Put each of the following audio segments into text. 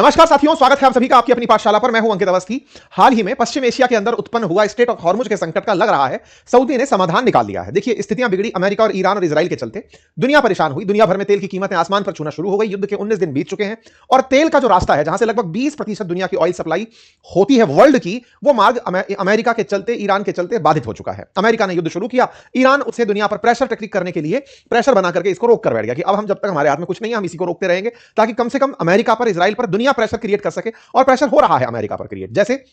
नमस्कार साथियों, स्वागत है आप सभी का आपकी अपनी पाठशाला पर। मैं हूं अंकित अवस्थी। हाल ही में पश्चिम एशिया के अंदर उत्पन्न हुआ स्ट्रेट ऑफ हॉर्मुज के संकट का लग रहा है सऊदी ने समाधान निकाल लिया है। देखिए, स्थितियां बिगड़ी अमेरिका और ईरान और इजराइल के चलते, दुनिया परेशान हुई। दुनिया भर में तेल की कीमतें आसमान पर छूना शुरू हो गई। युद्ध के 19 दिन बीत चुके हैं और तेल का जो रास्ता है, जहां से लगभग 20% दुनिया की ऑयल सप्लाई होती है वर्ल्ड की, वो मार्ग अमेरिका के चलते, ईरान के चलते बाधित हो चुका है। अमेरिका ने युद्ध शुरू किया, ईरान उसे दुनिया पर प्रेशर टेक्निक करने के लिए प्रेशर बना करके इसको रोक कर बैठ गया कि अब हम, जब तक हमारे हाथ में कुछ नहीं है, हम इसी को रोकते रहेंगे ताकि कम से कम अमेरिका पर, इजराइल पर दुनिया प्रेशर क्रिएट कर सके। और प्रेशर हो रहा है अमेरिका पर क्रिएट। जैसे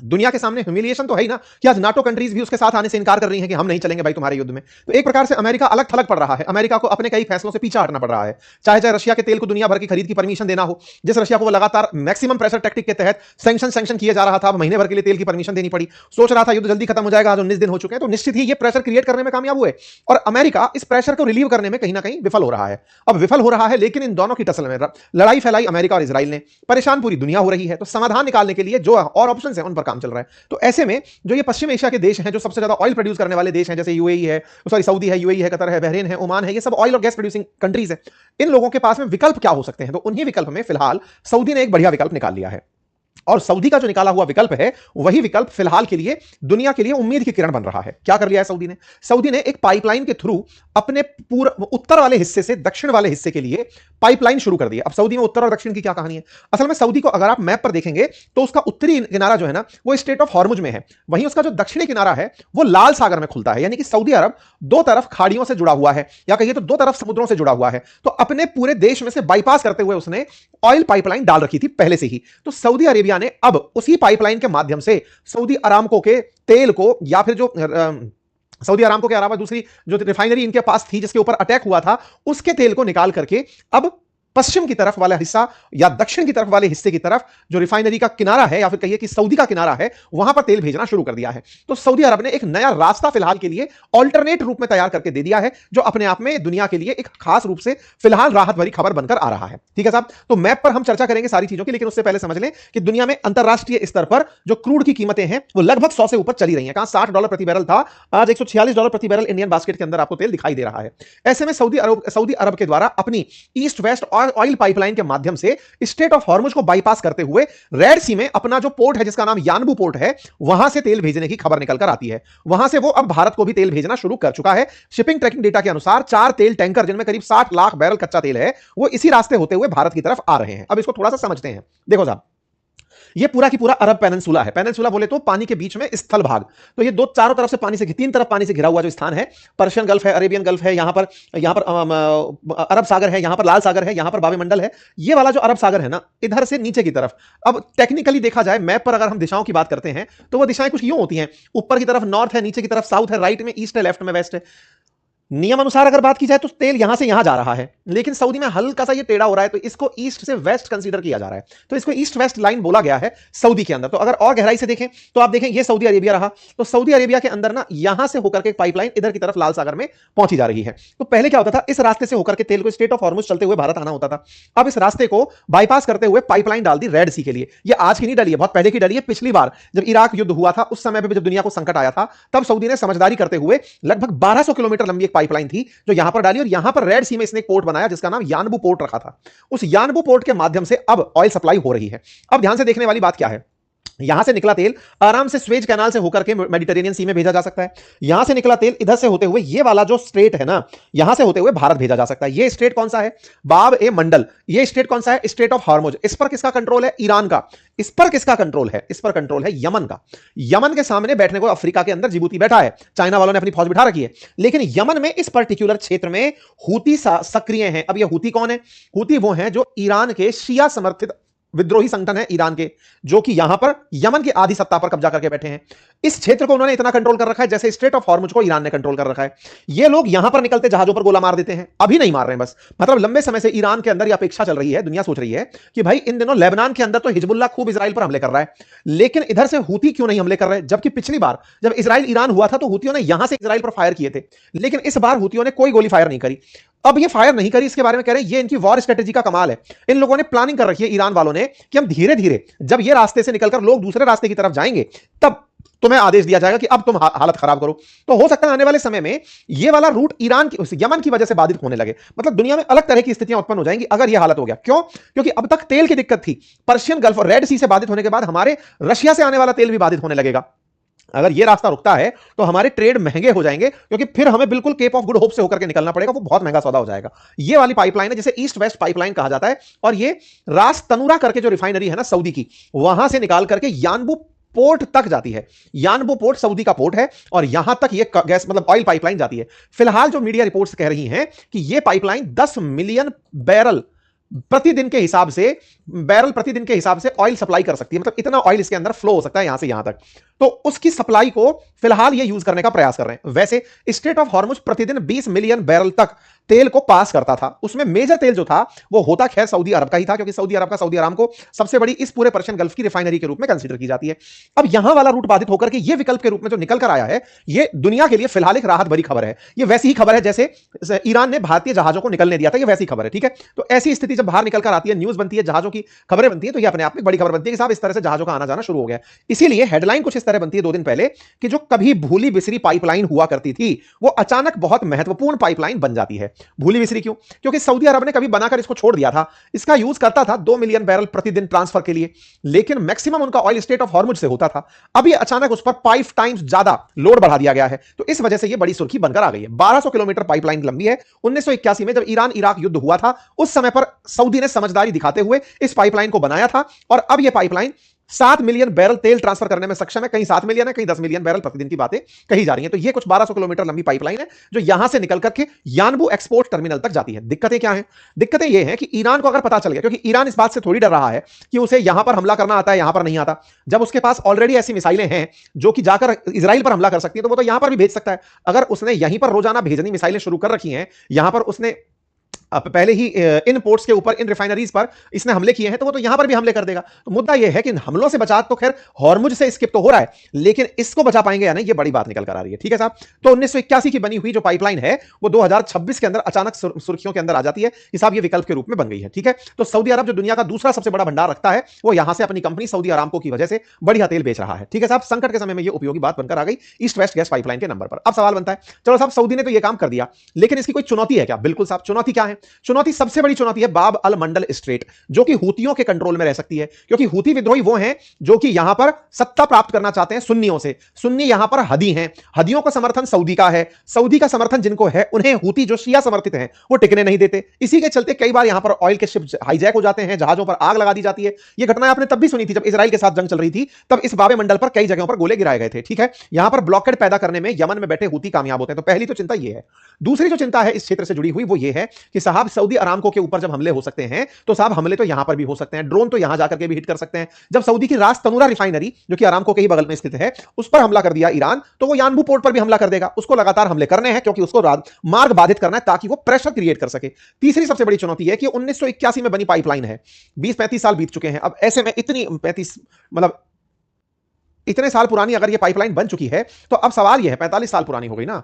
दुनिया के सामने ह्यूमिलिएशन तो है ही ना कि आज नाटो कंट्रीज भी उसके साथ आने से इनकार कर रही हैं कि हम नहीं चलेंगे भाई तुम्हारे युद्ध में। तो एक प्रकार से अमेरिका अलग थलग पड़ रहा है। अमेरिका को अपने कई फैसलों से पीछे हटना पड़ रहा है। चाहे रशिया के तेल को दुनिया भर की खरीद की परमिशन देना हो, जिस रशिया को वो लगातार मैक्सिमम प्रेशर टैक्टिक के तहत सैंक्शन किया जा रहा था, अब महीने भर के लिए तेल की परमिशन देनी पड़ी। सोच रहा था युद्ध जल्दी खत्म हो जाएगा, आज 19 दिन हो चुके हैं। तो निश्चित ही ये प्रेशर क्रिएट करने में कामयाब हुए और अमेरिका इस प्रेशर को रिलीव करने में कहीं ना कहीं विफल हो रहा है। अब विफल हो रहा है, लेकिन इन दोनों की टसल में लड़ाई फैलाई अमेरिका और इजराइल ने। परेशान पूरी दुनिया हो रही है। तो समाधान निकालने के लिए जो और ऑप्शन है उन पर काम चल रहा है। तो ऐसे में जो ये पश्चिम एशिया के देश हैं, जो सबसे ज्यादा ऑयल प्रोड्यूस करने वाले देश हैं, जैसे यूएई है, सऊदी है, यूएई है, कतर है, बहरीन है, ओमान है, ये सब ऑयल और गैस प्रोड्यूसिंग कंट्रीज हैं। इन लोगों के पास में विकल्प क्या हो सकते हैं? तो उन्हीं विकल्प में फिलहाल सऊदी ने एक बढ़िया विकल्प निकाल लिया है। और सऊदी का जो निकाला हुआ विकल्प है, वही विकल्प फिलहाल के लिए दुनिया के लिए उम्मीद की किरण बन रहा है। क्या कर लिया है सऊदी ने? सऊदी ने एक पाइपलाइन के थ्रू अपने पूरे उत्तर वाले हिस्से से दक्षिण वाले हिस्से के लिए पाइपलाइन शुरू कर दी है। अब सऊदी में उत्तर और दक्षिण की क्या कहानी है? असल में सऊदी को अगर आप मैप पर देखेंगे तो उसका उत्तरी किनारा जो है ना, वो स्ट्रेट ऑफ हॉर्मुज में है। वहीं उसका जो दक्षिणी किनारा है वो लाल सागर में खुलता है। यानी कि सऊदी अरब दो तरफ खाड़ियों से जुड़ा हुआ है, या कहिए तो दो तरफ समुद्रों से जुड़ा हुआ है। तो अपने पूरे देश में से बाईपास करते हुए उसने ऑयल पाइपलाइन डाल रखी थी पहले से ही। तो सऊदी अरेबिया ने अब उसी पाइपलाइन के माध्यम से सऊदी अरामको के तेल को, या फिर जो सऊदी अरामको के अलावा दूसरी जो रिफाइनरी इनके पास थी जिसके ऊपर अटैक हुआ था, उसके तेल को निकाल करके अब पश्चिम की तरफ वाला हिस्सा या दक्षिण की तरफ वाले हिस्से की तरफ जो रिफाइनरी का किनारा है, या फिर कहिए कि सऊदी का किनारा है, वहां पर तेल भेजना शुरू कर दिया है। तो सऊदी अरब ने एक नया रास्ता फिलहाल के लिए ऑल्टरनेट रूप में तैयार करके दे दिया है, जो अपने आप में दुनिया के लिए एक खास रूप से फिलहाल राहत भरी खबर बनकर आ रहा है। ठीक है साहब, तो मैप पर हम चर्चा करेंगे सारी चीजों की, लेकिन उससे पहले समझ लें कि दुनिया में अंतरराष्ट्रीय स्तर पर जो क्रूड की कीमतें हैं वो लगभग 100 से ऊपर चली रही हैं। कहां $60 प्रति बैरल था, आज $146 प्रति बैरल इंडियन बास्केट के अंदर आपको तेल दिखाई दे रहा है। ऐसे में सऊदी अरब के द्वारा अपनी ईस्ट वेस्ट ऑयल पाइपलाइन के माध्यम से स्ट्रेट ऑफ हॉर्मुज को बाईपास करते हुए रेड सी में अपना जो पोर्ट है, जिसका नाम यानबू पोर्ट है, वहां से तेल भेजने की खबर निकल कर आती है। वहां से वो अब भारत को भी तेल भेजना शुरू कर चुका है। शिपिंग ट्रैकिंग डेटा के अनुसार 4 तेल टैंकर, जिनमें करीब 60 लाख बैरल कच्चा तेल है, वो इसी रास्ते होते हुए भारत की तरफ आ रहे हैं। अब इसको थोड़ा सा समझते हैं। देखो साहब, ये पूरा की पूरा अरब पेनिनसुला है। पेनिनसुला बोले तो पानी के बीच में स्थल भाग। तो ये चारों तरफ से पानी से, तीन तरफ पानी से घिरा हुआ जो स्थान है, पर्शियन गल्फ है, अरेबियन गल्फ है, यहां पर अरब सागर है, यहां पर लाल सागर है, यहां पर बाबे है। ये वाला जो अरब सागर है ना, इधर से नीचे की तरफ, अब टेक्निकली देखा जाए मैप पर अगर हम दिशाओं की बात करते हैं तो वो दिशाएं कुछ यूं होती हैं। ऊपर की तरफ नॉर्थ है, नीचे की तरफ साउथ है, राइट में ईस्ट है, लेफ्ट में वेस्ट है। नियम अनुसार अगर बात की जाए तो तेल यहां से यहां जा रहा है, लेकिन सऊदी में हल्का सा ये टेढ़ा हो रहा है, तो इसको ईस्ट से वेस्ट कंसीडर किया जा रहा है। तो इसको ईस्ट वेस्ट लाइन बोला गया है सऊदी के अंदर। तो अगर और गहराई से देखें तो आप देखें, ये सऊदी अरेबिया रहा। तो सऊदी अरेबिया के अंदर ना, यहां से होकर के एक पाइपलाइन इधर की तरफ लाल सागर में पहुंची जा रही है। तो पहले क्या होता था, इस रास्ते से होकर के तेल को स्ट्रेट ऑफ हॉर्मुज चलते हुए भारत आना होता था। अब इस रास्ते को बाईपास करते हुए पाइपलाइन डाल दी रेड सी के लिए। ये आज की नहीं डली है, बहुत पहले की डली है। पिछली बार जब इराक युद्ध हुआ था, उस समय पर जब दुनिया को संकट आया था, तब सऊदी ने समझदारी करते हुए लगभग 1200 किलोमीटर लंबी एक पाइपलाइन थी जो यहां पर डाली, और यहां पर रेड सी में इसने एक पोर्ट बनाया जिसका नाम यानबू पोर्ट रखा था। उस यानबू पोर्ट के माध्यम से अब ऑयल सप्लाई हो रही है। अब ध्यान से देखने वाली बात क्या है, यहां से निकला तेल आराम से स्वेज कैनाल से होकर के मेडिटेरेनियन सी में भेजा जा सकता है। यहां से निकला तेल इधर से होते हुए, ये वाला जो स्ट्रेट है ना, यहां से होते हुए भारत भेजा जा सकता है। ये स्ट्रेट कौन सा है? बाब ए मंडल। ये स्ट्रेट कौन सा है? Straight of Hormuz. इस पर किसका कंट्रोल है? ईरान का। इस पर किसका कंट्रोल है? इस पर कंट्रोल है यमन का। यमन के सामने बैठने को अफ्रीका के अंदर जिबूती बैठा है, चाइना वालों ने अपनी फौज बिठा रखी है, लेकिन यमन में इस पर्टिकुलर क्षेत्र में हूती सक्रिय हैं। अब ये हूती कौन है? हूती वो हैं जो ईरान के शिया समर्थित विद्रोही संगठन है ईरान के, जो कि यहां पर यमन की आधी सत्ता पर कब्जा करके बैठे हैं। इस क्षेत्र को उन्होंने इतना कंट्रोल कर रखा है जैसे स्ट्रेट ऑफ हॉर्मुज को ईरान ने कंट्रोल कर रखा है। ये लोग यहां पर निकलते जहाजों पर गोला मार देते हैं, अभी नहीं मार रहे हैं बस, मतलब लंबे समय से ईरान के अंदर यह अपेक्षा चल रही है, दुनिया सोच रही है कि भाई इन दिनों लेबनान के अंदर तो हिजबुल्लाह खूब इजराइल पर हमले कर रहा है, लेकिन इधर से हूती क्यों नहीं हमले कर रहे? जबकि पिछली बार जब इजराइल ईरान हुआ था तो हूतियों ने यहां से इजराइल पर फायर किए थे, लेकिन इस बार हूतियों ने कोई गोली फायर नहीं करी। अब ये फायर नहीं करी, इसके बारे में कह रहे हैं ये इनकी वॉर स्ट्रेटेजी का कमाल है। इन लोगों ने प्लानिंग कर रखी है ईरान वालों ने कि हम धीरे धीरे जब ये रास्ते से निकलकर लोग दूसरे रास्ते की तरफ जाएंगे, तब तुम्हें आदेश दिया जाएगा कि अब तुम हालत खराब करो। तो हो सकता है आने वाले समय में ये वाला रूट ईरान की, यमन की वजह से बाधित होने लगे। मतलब दुनिया में अलग तरह की स्थितियां उत्पन्न हो जाएंगी अगर यह हालत हो गया। क्यों? क्योंकि अब तक तेल की दिक्कत थी, पर्शियन गल्फ और रेड सी से बाधित होने के बाद हमारे रशिया से आने वाला तेल भी बाधित होने लगेगा। अगर ये रास्ता रुकता है तो हमारे ट्रेड महंगे हो जाएंगे, क्योंकि फिर हमें बिल्कुल केप ऑफ गुड होप से होकर के निकलना पड़ेगा, वो बहुत महंगा सौदा हो जाएगा। ये वाली पाइपलाइन है जिसे ईस्ट वेस्ट पाइपलाइन कहा जाता है, और ये रास तनुरा करके जो रिफाइनरी है ना सऊदी की, वहां से निकाल करके यानबू पोर्ट तक जाती है। यानबू पोर्ट सऊदी का पोर्ट है, और यहां तक ये गैस मतलब ऑयल पाइपलाइन जाती है। फिलहाल जो मीडिया रिपोर्ट्स कह रही हैं कि ये पाइपलाइन 10 मिलियन बैरल प्रतिदिन के हिसाब से ऑयल सप्लाई कर सकती है। मतलब इतना ऑयल इसके अंदर फ्लो हो सकता है यहां से यहां तक। तो उसकी सप्लाई को फिलहाल ये यूज करने का प्रयास कर रहे हैं। वैसे स्ट्रेट ऑफ हॉर्मुज प्रतिदिन 20 मिलियन बैरल तक तेल को पास करता था। उसमें मेजर तेल जो था वो होता खैर सऊदी अरब का ही था, क्योंकि सऊदी अरब का सऊदी अरामको सबसे बड़ी इस पूरे पर्शियन गल्फ की रिफाइनरी के रूप में कंसीडर की जाती है। अब यहां वाला रूट बाधित होकर के ये विकल्प के रूप में जो निकल कर आया है, ये दुनिया के लिए फिलहाल एक राहत भरी खबर है। ये वैसी ही खबर है जैसे ईरान ने भारतीय जहाजों को निकलने दिया था, ये वैसी खबर है। ठीक है, तो ऐसी स्थिति जब बाहर निकल कर आती है, न्यूज बनती है, जहाजों की खबरें बनती है, तो ये अपने आप में बड़ी खबर बनती है कि साहब इस तरह से जहाजों का आना जाना शुरू हो गया। इसीलिए हेडलाइन कुछ इस तरह बनती है 2 दिन पहले कि जो कभी भूली बिसरी पाइपलाइन हुआ करती थी वो अचानक बहुत महत्वपूर्ण पाइपलाइन बन जाती है। भूली बिसरी क्यों? क्योंकि सऊदी अरब ने कभी बनाकर इसको छोड़ दिया था। इसका यूज करता था 2 मिलियन बैरल प्रतिदिन ट्रांसफर के लिए, लेकिन मैक्सिमम उनका ऑयल स्टेट ऑफ हॉर्मुज से होता था। अब ये अचानक उस पर 5 टाइम्स ज्यादा लोड बढ़ा दिया गया है, तो इस वजह से ये बड़ी सुर्खी बनकर आ गई है। 1200 किलोमीटर पाइपलाइन लंबी है। 1981 में जब ईरान इराक युद्ध हुआ था, उस समय पर सऊदी ने समझदारी दिखाते हुए इस पाइपलाइन को बनाया था, और अब यह पाइपलाइन 7 मिलियन बैरल तेल ट्रांसफर करने में सक्षम है। कहीं 7 मिलियन है, कहीं 10 मिलियन बैरल प्रतिदिन की बातें कही जा रही हैं। तो ये कुछ 1200 किलोमीटर लंबी पाइपलाइन है जो यहां से निकल करके यानबू एक्सपोर्ट टर्मिनल तक जाती है। दिक्कतें क्या हैं? दिक्कतें ये हैं कि ईरान को अगर पता चल गया, क्योंकि ईरान इस बात से थोड़ी डर रहा है कि उसे यहां पर हमला करना आता है, यहां पर नहीं आता। जब उसके पास ऑलरेडी ऐसी मिसाइलें हैं जो कि जाकर इजराइल पर हमला कर सकती है, तो वो तो यहां पर भी भेज सकता है। अगर उसने यहीं पर रोजाना भेजनी मिसाइलें शुरू कर रखी हैं, यहां पर उसने पहले ही इन पोर्ट्स के ऊपर, इन रिफाइनरीज पर इसने हमले किए हैं, तो वो तो यहां पर भी हमले कर देगा। तो मुद्दा यह है कि हमलों से बचा तो खैर हॉर्मुज से स्किप तो हो रहा है, लेकिन इसको बचा पाएंगे या नहीं, ये बड़ी बात निकल कर आ रही है। ठीक है साहब, तो 1981 की बनी हुई जो पाइपलाइन है वो 2026 के अंदर अचानक सुर्खियों के अंदर आ जाती है कि साहब ये विकल्प के रूप में बन गई है। ठीक है, तो सऊदी अरब जो दुनिया का दूसरा सबसे बड़ा भंडार रखता है, वो यहां से अपनी कंपनी सऊदी अरामको की वजह से बढ़िया तेल बेच रहा है। ठीक है साहब, संकट के समय में ये उपयोगी बात बनकर आ गई ईस्ट वेस्ट गैस पाइपलाइन के नंबर पर। अब सवाल बनता है, चलो साहब सऊदी ने तो ये काम कर दिया, लेकिन इसकी कोई चुनौती है क्या? बिल्कुल साहब, चुनौती क्या है? चुनौती सबसे बड़ी चुनौती है बाब अल मंडल स्ट्रेट, जो कि हूतियों के कंट्रोल में रह सकती है। क्योंकि हूती विद्रोही वो हैं जो कि यहां पर सत्ता प्राप्त करना चाहते हैं सुन्नियों से। सुन्नी यहां पर हदी हैं, हदियों का समर्थन सऊदी का है, सऊदी का समर्थन जिनको है उन्हें हूती जो शिया समर्थित हैं वो टिकने नहीं देते। इसी के चलते कई बार यहां पर ऑयल के शिप हाईजैक हो जाते हैं, जहाजों पर आग लगा दी जाती है। ये घटना आपने तब भी सुनी थी जब इजराइल के साथ जंग चल रही थी, तब इस बाबे मंडल पर कई जगहों पर गोले गिराए गए थे। ठीक है, यहां पर ब्लॉकेड पैदा करने में यमन में बैठे हूती कामयाब होते हैं। तो पहली तो चिंता यह है। दूसरी जो चिंता है इस क्षेत्र से जुड़ी हुई वो ये है कि साहब सऊदी अरामको के ऊपर जब हमले हो सकते हैं, तो साहब हमले तो यहां पर भी हो सकते हैं, ड्रोन तो यहां जाकर के भी हिट कर सकते हैं। जब सऊदी की रास तनुरा रिफाइनरी जो कि अरामको के ही बगल में स्थित है उस पर हमला कर दिया ईरान, तो वो यानबू पोर्ट पर भी हमला कर देगा। उसको लगातार हमले करने हैं क्योंकि उसको मार्ग बाधित करना है ताकि वो प्रेशर क्रिएट कर सके। तीसरी सबसे बड़ी चुनौती है कि 1981 में बनी पाइपलाइन है, 20-35 साल बीत चुके हैं। अब ऐसे में इतनी 35 मतलब इतने साल पुरानी अगर ये पाइपलाइन बन चुकी है, तो अब सवाल ये है, 45 साल पुरानी हो गई ना?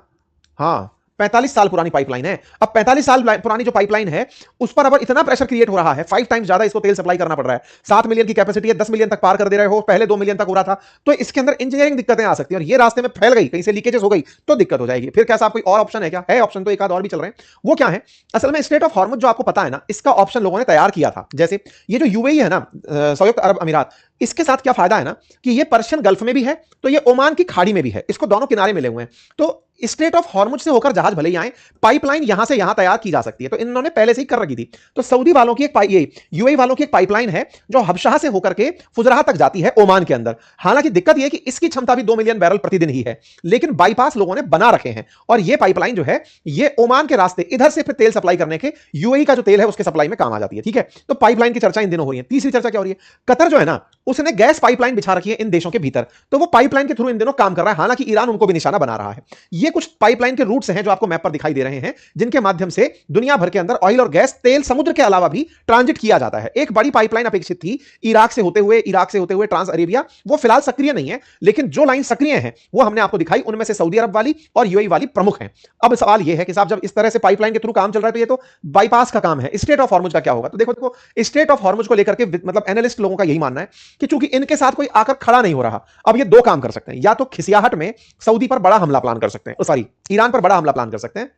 हाँ, 45 साल पुरानी पाइपलाइन है। अब 45 साल पुरानी जो पाइपलाइन है उस पर अब इतना प्रेशर क्रिएट हो रहा है, 5 टाइम्स ज्यादा इसको तेल सप्लाई करना पड़ रहा है। 7 मिलियन की कैपेसिटी है, 10 मिलियन तक पार कर दे रहे हो, पहले 2 मिलियन तक हो रहा था। तो इसके अंदर इंजीनियरिंग दिक्कतें आ सकती है, और ये रास्ते में फैल गई, कहीं से लीकेजेस हो गई तो दिक्कत हो जाएगी। फिर क्या साहब कोई और ऑप्शन है क्या? है ऑप्शन, तो एक आध और भी चल रहे हैं। वो क्या है? असल में स्टेट ऑफ हॉर्मुज जो आपको पता है ना, इसका ऑप्शन लोगों ने तैयार किया था। जैसे ये जो यूएई है ना, संयुक्त अरब अमीरात, इसके साथ क्या फायदा है ना कि ये पर्शियन गल्फ में भी है, तो ये ओमान की खाड़ी में भी है, इसको दोनों किनारे मिले हुए हैं। तो स्ट्रेट ऑफ हॉर्मुज से होकर जहाज भले ही आए, पाइपलाइन यहां से यहां तैयार की जा सकती है। तो इन्होंने पहले से ही कर रखी थी। तो सऊदी वालों की एक यूएई वालों की एक पाइपलाइन है जो हबशाह से होकर के फुजराह तक जाती है ओमान के अंदर। हालांकि दिक्कत यह कि इसकी क्षमता भी 2 मिलियन बैरल प्रतिदिन ही है, लेकिन बाईपास लोगों ने बना रखे हैं, और यह पाइपलाइन जो है ये ओमान के रास्ते इधर से फिर तेल सप्लाई करने के यूएई का जो तेल है उसके सप्लाई में काम आ जाती है। ठीक है, तो पाइपलाइन की चर्चा इन दिनों हो रही है। तीसरी चर्चा क्या हो रही है? कतर जो है ना, उसने गैस पाइपलाइन बिछा रखी है इन देशों के भीतर, तो वो पाइपलाइन के थ्रू इन दिनों काम कर रहा है। हालांकि ईरान उनको भी निशाना बना रहा है। ये कुछ पाइपलाइन के रूट्स हैं जो आपको मैप पर दिखाई दे रहे हैं, जिनके माध्यम से दुनिया भर के अंदर ऑयल और गैस, तेल समुद्र के अलावा भी ट्रांजिट किया जाता है। एक बड़ी पाइपलाइन अपेक्षित थी इराक से होते हुए ट्रांस अरेबिया, वो फिलहाल सक्रिय नहीं है, लेकिन जो लाइन सक्रिय है वो हमने आपको दिखाई, उनमें से सऊदी अरब वाली और यूएई वाली प्रमुख है। अब सवाल यह है कि साहब जब इस तरह से पाइपलाइन के थ्रू काम चल रहा है तो ये तो बाईपास का काम है। स्टेट ऑफ हॉर्मुज का क्या होगा? तो देखो स्टेट ऑफ हॉर्मुज को लेकर के मतलब एनालिस्ट लोगों का यही मानना है कि चूंकि इनके साथ कोई आकर खड़ा नहीं हो रहा, अब ये दो काम कर सकते हैं, या तो खिसियाहट में सऊदी पर बड़ा हमला प्लान कर सकते हैं, सॉरी ईरान पर बड़ा हमला प्लान कर सकते हैं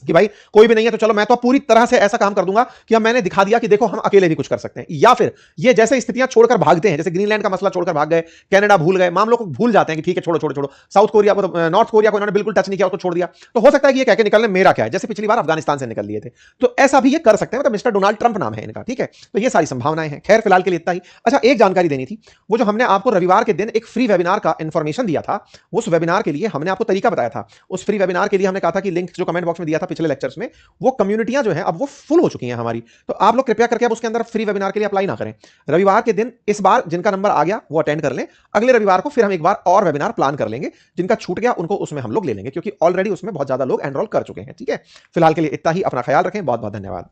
कि भाई कोई भी नहीं है तो चलो मैं तो पूरी तरह से ऐसा काम कर दूंगा कि अब मैंने दिखा दिया कि देखो हम अकेले भी कुछ कर सकते हैं। या फिर ये जैसे स्थितियां छोड़कर भागते हैं, जैसे ग्रीनलैंड का मसला छोड़कर भाग गए, कनाडा भूल गए, मामलों को भूल जाते हैं कि ठीक है छोड़ो छोड़ो छोड़ो, साउथ कोरिया को नॉर्थ कोरिया को इन्होंने बिल्कुल टच नहीं किया, उसको छोड़ दिया, तो हो सकता है कि ये कह के निकलने मेरा क्या है, जैसे पिछली बार अफगानिस्तान से निकल लिए थे। तो ऐसा भी ये कर सकते हैं, मतलब मिस्टर डोनाल्ड ट्रंप नाम है इनका, ठीक है। तो ये सारी संभावनाएं हैं। खैर फिलहाल के लिए इतना ही। अच्छा एक जानकारी देनी थी, वो जो हमने आपको रविवार के दिन एक फ्री वेबिनार का इंफॉर्मेशन दिया था, उस वेबिनार के लिए हमने आपको तरीका बताया था। उस फ्री वेबिनार के लिए हमने कहा था कि लिंक जो कमेंट बॉक्स में दिया था पिछले लेक्चर्स में, वो कम्युनिटियां जो है अब वो फुल हो चुकी हैं हमारी। तो आप लोग कृपया करके अब उसके अंदर फ्री वेबिनार के लिए अप्लाई ना करें। रविवार के दिन इस बार जिनका नंबर आ गया वो अटेंड कर लें, अगले रविवार को फिर हम एक बार और वेबिनार प्लान कर लेंगे, जिनका छूट गया उनको उसमें हम लोग ले लेंगे, क्योंकि ऑलरेडी उसमें बहुत ज्यादा लोग एनरोल कर चुके हैं, ठीक है। फिलहाल के लिए इतना ही। अपना ख्याल रखें, बहुत बहुत धन्यवाद।